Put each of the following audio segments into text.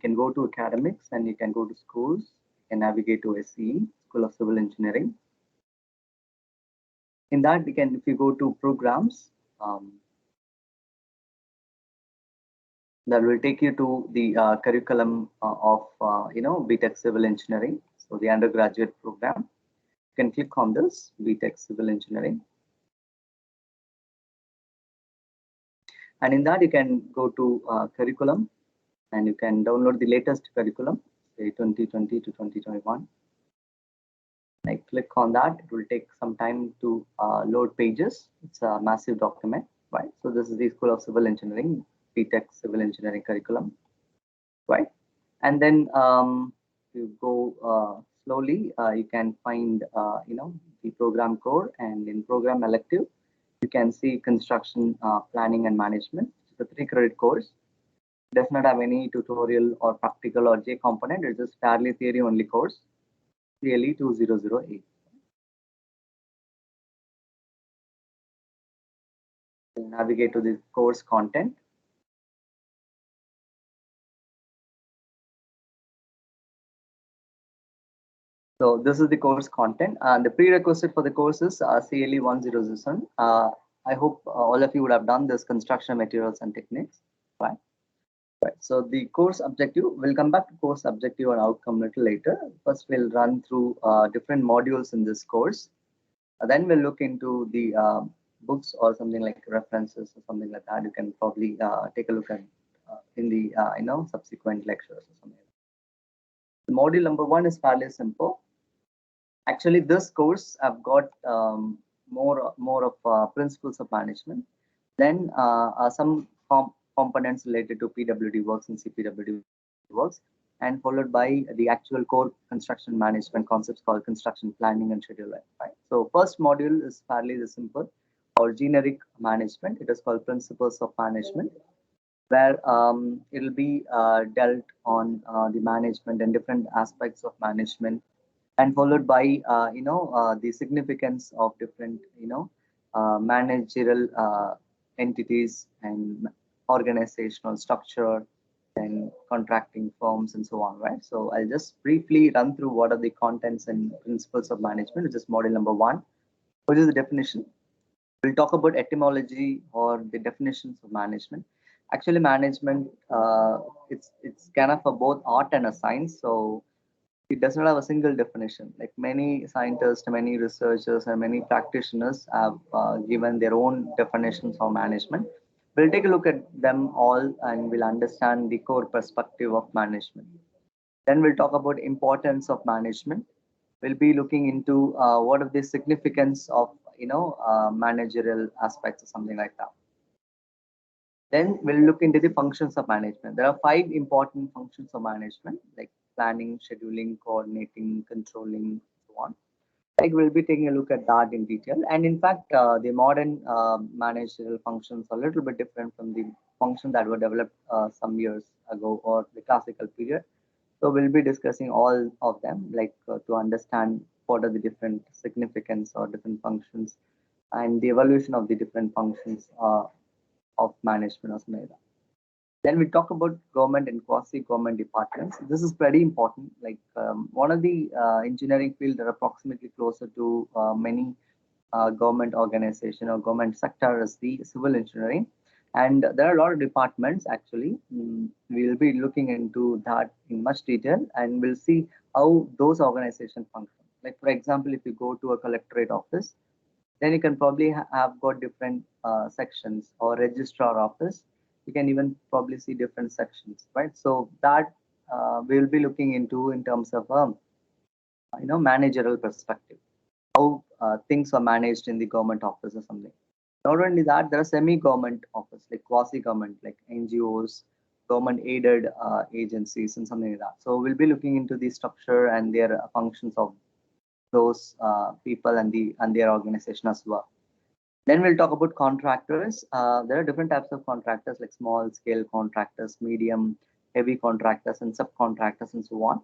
can go to academics and you can go to schools. You can navigate to SCE, School of Civil Engineering. In that, you can, if you go to programs, that will take you to the curriculum of BTech Civil Engineering. So the undergraduate program. You can click on this BTech Civil Engineering, and in that you can go to curriculum, and you can download the latest curriculum, say 2020 to 2021. I click on that. It will take some time to load pages. It's a massive document, right? So this is the School of Civil Engineering, BTech Civil Engineering curriculum, right? And then you go slowly, you can find the program core, and in program elective, you can see construction planning and management. It's a 3 credit course. It does not have any tutorial or practical or J component. It's just fairly theory only course. CLE 2008. Navigate to the course content. So this is the course content, and the prerequisite for the course is CLE 107. I hope all of you would have done this construction materials and techniques, right? Right. So the course objective, we'll come back to course objective and outcome a little later. First, we'll run through different modules in this course. Then we'll look into the books or something like references or something like that. You can probably take a look at in the subsequent lectures or something. The module number 1 is fairly simple. Actually, this course I've got more of principles of management. Then some components related to PWD works and CPWD works, and followed by the actual core construction management concepts called construction planning and scheduling. Right. So first module is fairly simple or generic management. It is called principles of management, where it will be dealt on the management and different aspects of management, and followed by the significance of different managerial entities and organizational structure and contracting firms and so on, right? So I'll just briefly run through what are the contents and principles of management, which is module number 1, which is the definition. We'll talk about etymology or the definitions of management. Actually, management it's kind of a both art and a science. So it does not have a single definition. Like many scientists, many researchers, and many practitioners have given their own definitions of management. We'll take a look at them all and we'll understand the core perspective of management. Then we'll talk about importance of management. We'll be looking into what are the significance of managerial aspects or something like that. Then we'll look into the functions of management. There are 5 important functions of management, like planning, scheduling, coordinating, controlling, so on. Like we'll be taking a look at that in detail. And in fact, the modern managerial functions are a little bit different from the functions that were developed some years ago or the classical period. So we'll be discussing all of them, like to understand what are the different significance or different functions and the evolution of the different functions of management or something like that. Then we talk about government and quasi-government departments. This is very important. Like one of the engineering field that are approximately closer to many government organization or government sector is the civil engineering. And there are a lot of departments actually. We'll be looking into that in much detail, and we'll see how those organizations function. Like for example, if you go to a collectorate office, then you can probably have got different sections, or registrar office. You can even probably see different sections, right? So that we'll be looking into in terms of managerial perspective, how things are managed in the government office or something. Not only that, there are semi-government office, like quasi-government, like NGOs, government-aided agencies, and something like that. So we'll be looking into the structure and their functions of those people and their organization as well. Then we'll talk about contractors. There are different types of contractors, like small scale contractors, medium, heavy contractors, and subcontractors, and so on.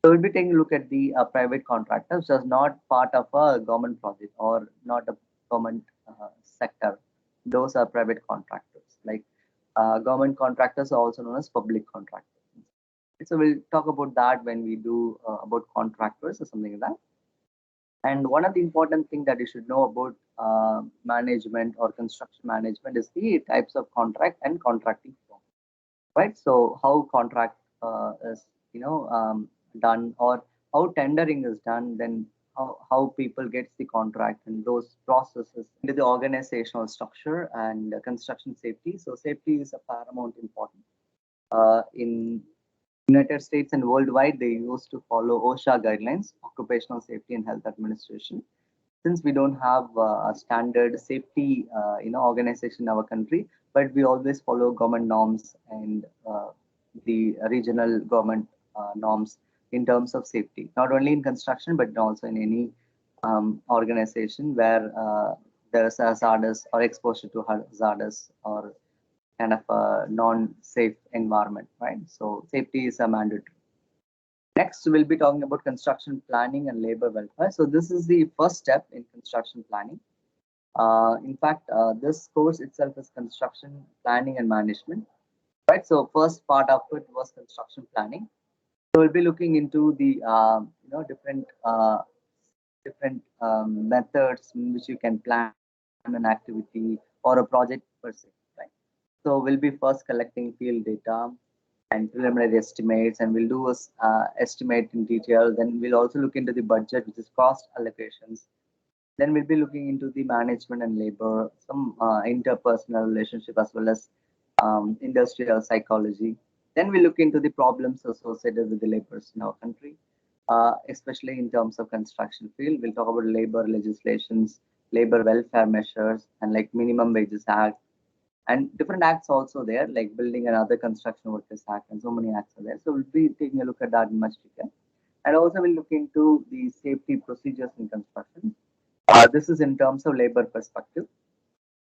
So we'll be taking a look at the private contractors, which is not part of a government project or not a government sector. Those are private contractors. Like government contractors are also known as public contractors. So we'll talk about that when we do about contractors or something like that. And one of the important things that you should know about management or construction management is the types of contract and contracting form, right? So how contract is done, or how tendering is done, then how people gets the contract and those processes into the organizational structure and construction safety. So safety is a paramount important in United States and worldwide. They used to follow OSHA guidelines, Occupational Safety and Health Administration. Since we don't have a standard safety organization in our country, but we always follow government norms and the regional government norms in terms of safety, not only in construction but also in any organization where there is a hazardous or exposure to hazardous or kind of a non-safe environment, right? So safety is a mandatory. Next, we'll be talking about construction planning and labor welfare. So this is the first step in construction planning. In fact, this course itself is construction planning and management, right? So first part of it was construction planning. So we'll be looking into the different methods in which you can plan an activity or a project per se, right? So we'll be first collecting field data and preliminary estimates, and we'll do a estimate in detail. Then we'll also look into the budget, which is cost allocations. Then we'll be looking into the management and labor, some interpersonal relationship as well as industrial psychology. Then we look into the problems associated with the laborers in our country, especially in terms of construction field. We'll talk about labor legislations, labor welfare measures, and like minimum wages act, and different acts also there, like building and other construction workers act, and so many acts are there. So we'll be taking a look at that in much detail. And also we'll look into the safety procedures in construction. This is in terms of labor perspective,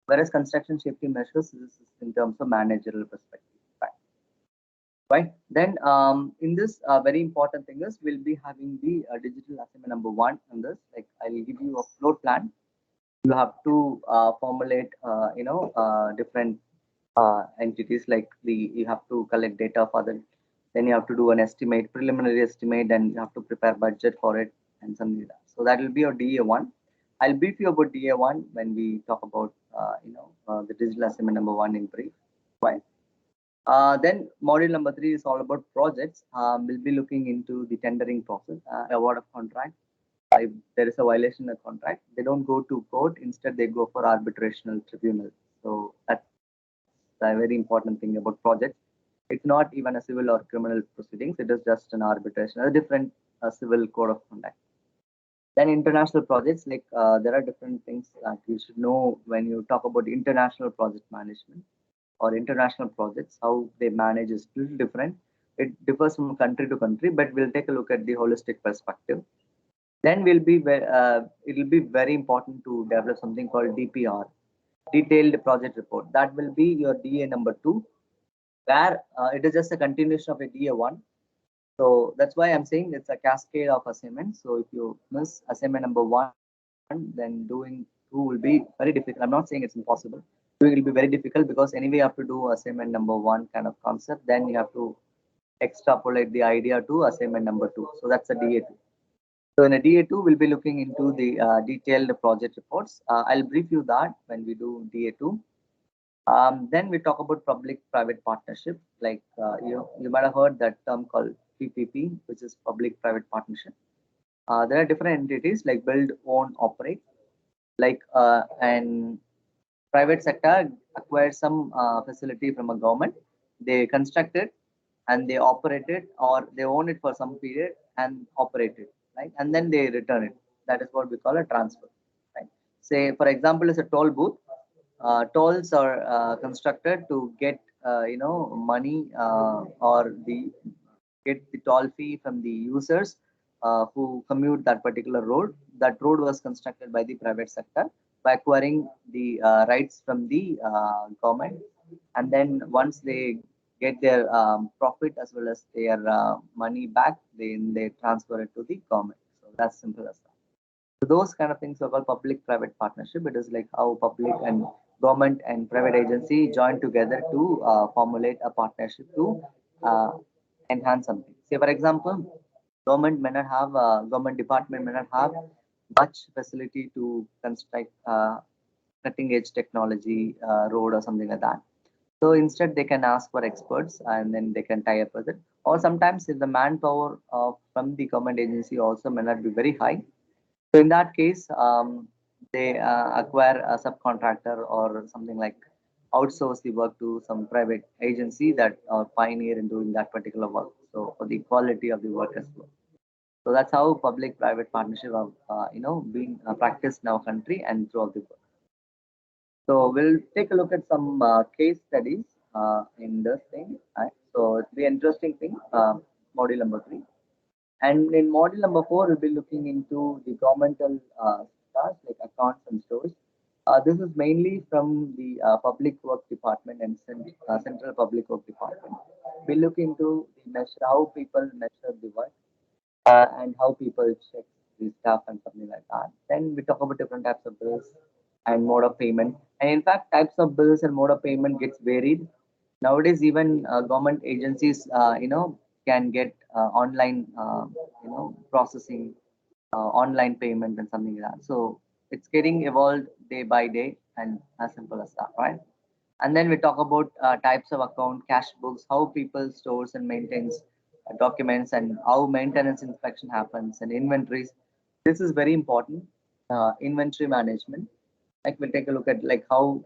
whereas construction safety measures, this is in terms of managerial perspective. Right. Then in this very important thing is we'll be having the digital assignment number one on this. Like I'll give you a floor plan. You have to formulate different entities, like you have to collect data for them, then you have to do an estimate, preliminary estimate, and you have to prepare budget for it and something like that. So that will be your DA1. I'll brief you about DA1 when we talk about the digital assignment number one in brief. Right. Then module number three is all about projects. We'll be looking into the tendering process, award of contract. If there is a violation of contract, they don't go to court. Instead, they go for arbitrational tribunal. So that's a very important thing about projects. It's not even a civil or criminal proceedings. It is just an arbitration, a different civil code of conduct. Then international projects, like there are different things that you should know when you talk about international project management or international projects. How they manage is little different. It differs from country to country, but we'll take a look at the holistic perspective. Then it will be very important to develop something called DPR, detailed project report. That will be your DA number two, where it is just a continuation of a DA1. So that's why I'm saying it's a cascade of assignments. So if you miss assignment number one, then doing two will be very difficult. I'm not saying it's impossible. Doing will be very difficult because anyway you have to do assignment number one kind of concept. Then you have to extrapolate the idea to assignment number two. So that's a DA2. So in a DA2, we'll be looking into the detailed project reports. I'll brief you that when we do DA2. Then we talk about public-private partnership. Like you might have heard that term called PPP, which is public-private partnership. There are different entities like build, own, operate. Like and private sector acquires some facility from a government. They construct it and they operate it, or they own it for some period and operate it, right? And then they return it. That is what we call a transfer, right? Say, for example, is a toll booth. Tolls are constructed to get money or the get the toll fee from the users who commute that particular road. That road was constructed by the private sector by acquiring the rights from the government, and then once they get their profit as well as their money back, then they transfer it to the government. So that's simple as that. So those kind of things are called public-private partnership. It is like how public and government and private agency join together to formulate a partnership to uh, enhance something. Say for example, government department may not have much facility to construct cutting edge technology road or something like that. So instead, they can ask for experts and then they can tie up with it. Or sometimes, if the manpower from the government agency also may not be very high, so in that case, they acquire a subcontractor or something like outsource the work to some private agency that are pioneer in doing that particular work. So for the quality of the work as well. So that's how public-private partnership have being practiced in our country and throughout the world. So we'll take a look at some case studies in this thing. Right? So it's the interesting thing, module number 3. And in module number 4, we'll be looking into the governmental stars like accounts and stores. This is mainly from the public work department and central public work department. We look into the measure, how people measure the work and how people check the stuff and something like that. Then we talk about different types of bills and mode of payment. And in fact, types of bills and mode of payment gets varied. Nowadays, even government agencies, can get online, processing, online payment and something like that. So it's getting evolved day by day, and as simple as that, right? And then we talk about types of account, cash books, how people stores and maintains documents, and how maintenance inspection happens, and inventories. This is very important. Inventory management. Like we'll take a look at like how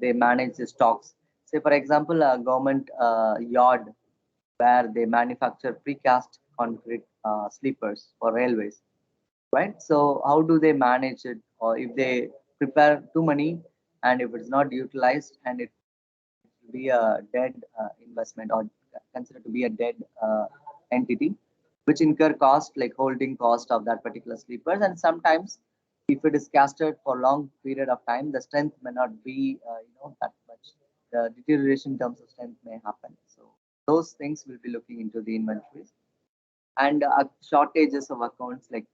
they manage the stocks. Say for example, a government yard where they manufacture precast concrete sleepers for railways, right? So how do they manage it? Or if they prepare too many and if it's not utilized and it will be a dead investment or considered to be a dead entity, which incur cost like holding cost of that particular sleepers. And sometimes if it is casted for long period of time, the strength may not be that much. The deterioration in terms of strength may happen. So those things will be looking into the inventories and shortages of accounts like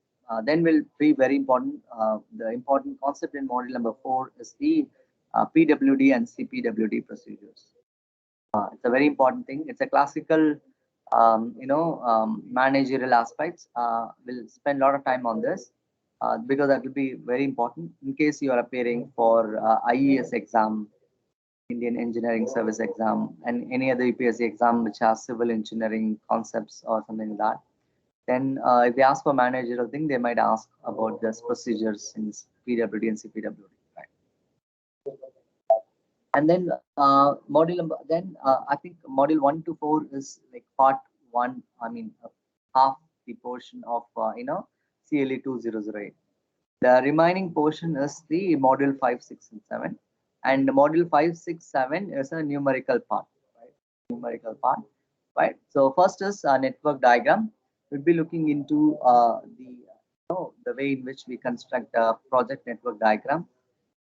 then will be very important. The important concept in module number 4 is the PWD and CPWD procedures. It's a very important thing. It's a classical, managerial aspects. We'll spend a lot of time on this because that will be very important in case you are appearing for IES exam, Indian Engineering Service exam, and any other UPSC exam which has civil engineering concepts or something like that. Then, if they ask for managerial thing, they might ask about this procedures in PWD and CPWD. Right? And then module number, then I think module 1 to 4 is like part 1. I mean, half the portion of CLE 2008. The remaining portion is the module 5, 6, and 7. And module 5, 6, 7 is a numerical part, right? Numerical part, right? So first is a network diagram. We'll be looking into the way in which we construct a project network diagram.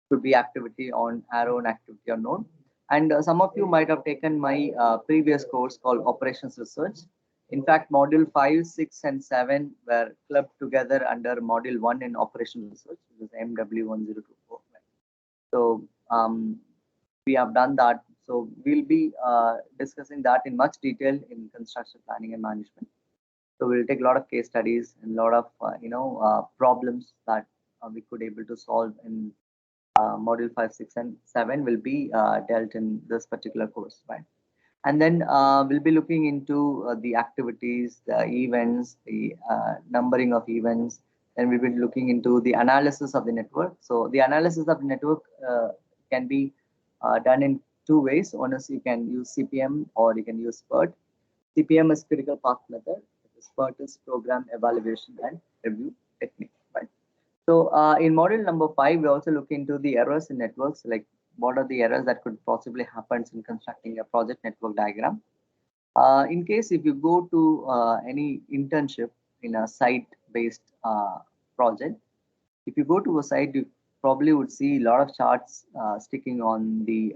Could be activity on arrow and activity on node. And some of you might have taken my previous course called Operations Research. In fact, module 5, 6, and 7 were clubbed together under module 1 in Operations Research, which is MW1024. So we have done that. So we'll be discussing that in much detail in construction planning and management. So we'll take a lot of case studies and a lot of problems that we could able to solve in module 5, 6, and 7 will be dealt in this particular course, right? And then we'll be looking into the activities, the events, the numbering of events, and we'll be looking into the analysis of the network. So the analysis of the network can be done in two ways. One is you can use CPM or you can use PERT. CPM is critical path method. PERT is program evaluation and review technique, right? So in module number 5, we also look into the errors in networks, like what are the errors that could possibly happen in constructing a project network diagram. In case if you go to any internship in a site-based project, if you go to a site, you probably would see a lot of charts sticking on the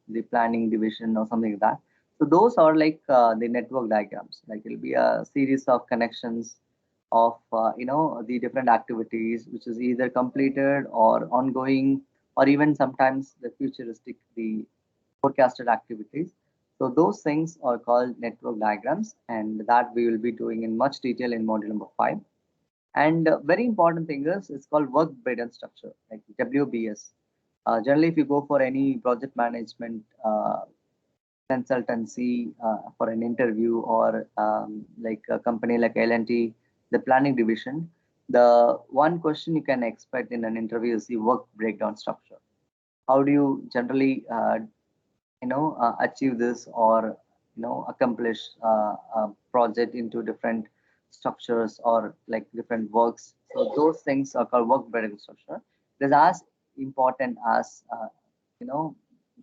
the planning division or something like that. So those are like the network diagrams. Like it'll be a series of connections of the different activities, which is either completed or ongoing, or even sometimes the futuristic, the forecasted activities. So those things are called network diagrams, and that we will be doing in much detail in module number 5. And very important thing is it's called work breakdown structure, like WBS. Generally, if you go for any project management consultancy for an interview, or like a company like L&T, the planning division, the one question you can expect in an interview is the work breakdown structure. How do you generally achieve this, or accomplish a project into different structures, or like different works? So those things are called work breakdown structure. It is as important as you know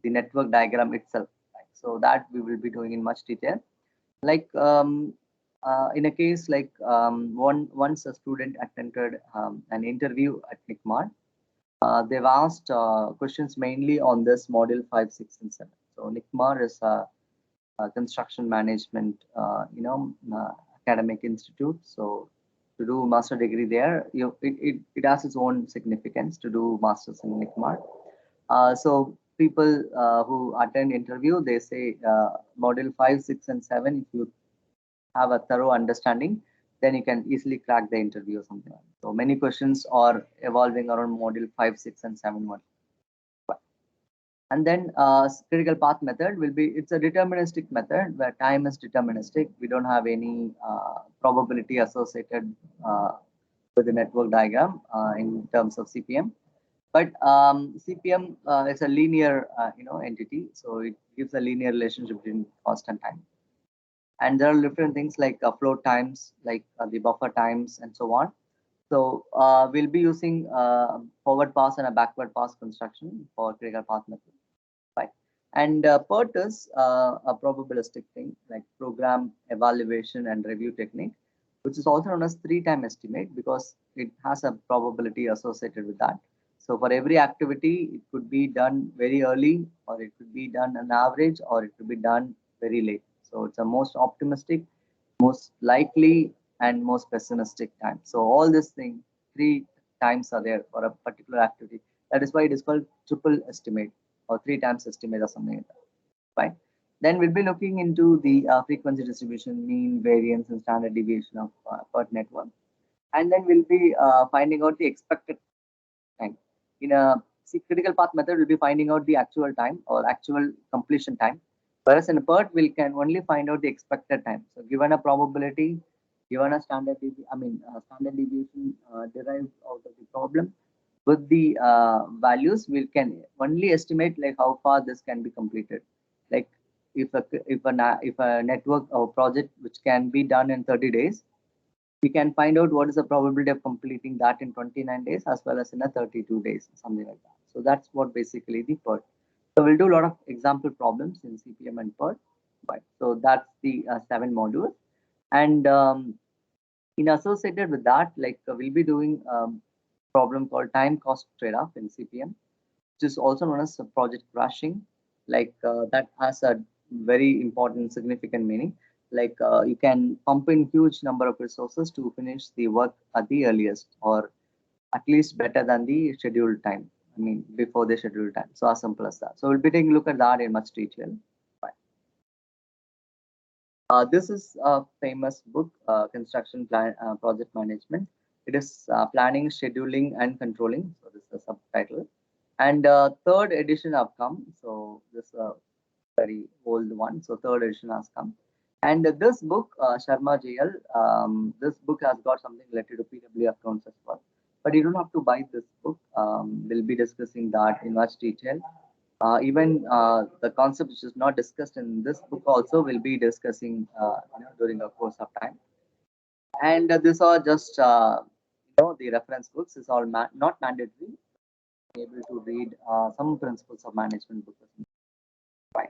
the network diagram itself, right? So that we will be doing in much detail. Like in a case like once a student attended an interview at NICMAR. They've asked questions mainly on this module 5, 6, and 7. So NICMAR is a construction management, academic institute. So to do master degree there, it has its own significance to do masters in NICMAR. So people who attend interview, they say module 5, 6, and 7. If you have a thorough understanding, then you can easily crack the interview or something like that. So many questions are evolving around module 5, 6, and 7 one. And then critical path method will be, it's a deterministic method where time is deterministic. We don't have any probability associated with the network diagram in terms of CPM. But CPM is a linear entity, so it gives a linear relationship between cost and time. And there are different things like float times, like the buffer times, and so on. So we'll be using forward pass and a backward pass construction for critical path method. Right. And PERT is a probabilistic thing, like program evaluation and review technique, which is also known as 3-time estimate, because it has a probability associated with that. So for every activity, it could be done very early, or it could be done on average, or it could be done very late. So it's a most optimistic, most likely, and most pessimistic time. So all these things, 3 times are there for a particular activity. That is why it is called triple estimate, or 3 times estimate, or something like that. Right. Then we'll be looking into the frequency distribution, mean, variance, and standard deviation of PERT network. And then we'll be finding out the expected time. In a critical path method, we'll be finding out the actual time or actual completion time. Whereas in a PERT, we can only find out the expected time. So given a probability, given a standard deviation derived out of the problem, with the values, we can only estimate like how far this can be completed. Like if a network or project which can be done in 30 days, we can find out what is the probability of completing that in 29 days as well as in a 32 days, something like that. So that's what basically the PERT. So we'll do a lot of example problems in CPM and PERT. Right. So that's the 7 modules. And in associated with that, like we'll be doing problem called time cost trade-off in CPM, which is also known as project crashing. Like that has a very important, significant meaning. Like you can pump in huge number of resources to finish the work at the earliest, or at least better than the scheduled time. I mean, before the scheduled time. So as simple as that. So we'll be taking a look at that in much detail. Fine. This is a famous book, Construction Plan Project Management. It is planning, scheduling, and controlling. So this is the subtitle. And third edition have come. So this is a very old one. So third edition has come. And this book, Sharma JL, this book has got something related to PW accounts as well. But you don't have to buy this book. We'll be discussing that in much detail. Even the concept which is not discussed in this book also will be discussing during the course of time. And these are just the reference books. It's all not mandatory. Able to read some principles of management books. Right.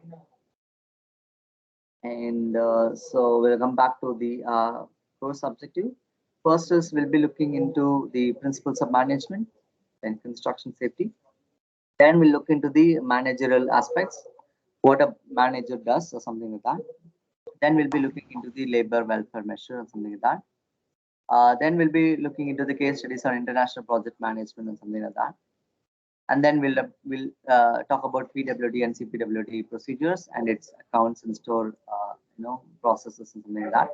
And so we'll come back to the course objective. First is we'll be looking into the principles of management and construction safety. Then we'll look into the managerial aspects, what a manager does or something like that. Then we'll be looking into the labor welfare measure or something like that. Then we'll be looking into the case studies on international project management and something like that. And then we'll talk about PWD and CPWD procedures and its accounts and store processes and something like that.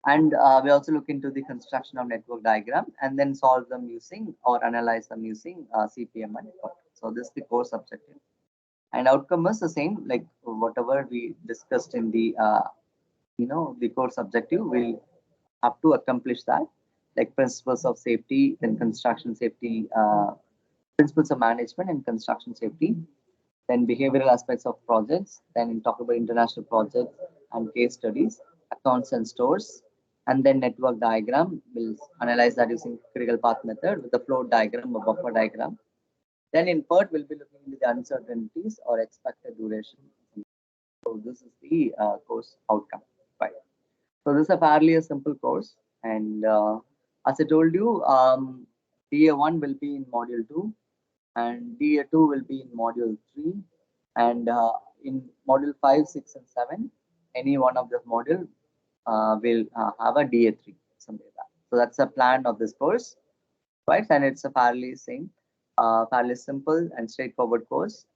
And we also look into the construction of network diagram and then solve them using or analyze them using CPM and COT. So this is the course objective. And outcome is the same, like whatever we discussed in the the course objective, we'll have to accomplish that, like principles of safety, then construction safety, principles of management and construction safety, then behavioral aspects of projects, then talk about international projects and case studies, accounts and stores, and then network diagram. We'll analyze that using critical path method with the flow diagram or buffer diagram. Then in PERT, we'll be looking into the uncertainties or expected duration. So this is the course outcome, right? So this is a fairly a simple course, and as I told you, DA1 will be in module 2, and DA2 will be in module 3, and in module 5, 6, and 7, any one of the module will have a DA3, something like that. So that's the plan of this course, right? And it's a fairly simple and straightforward course.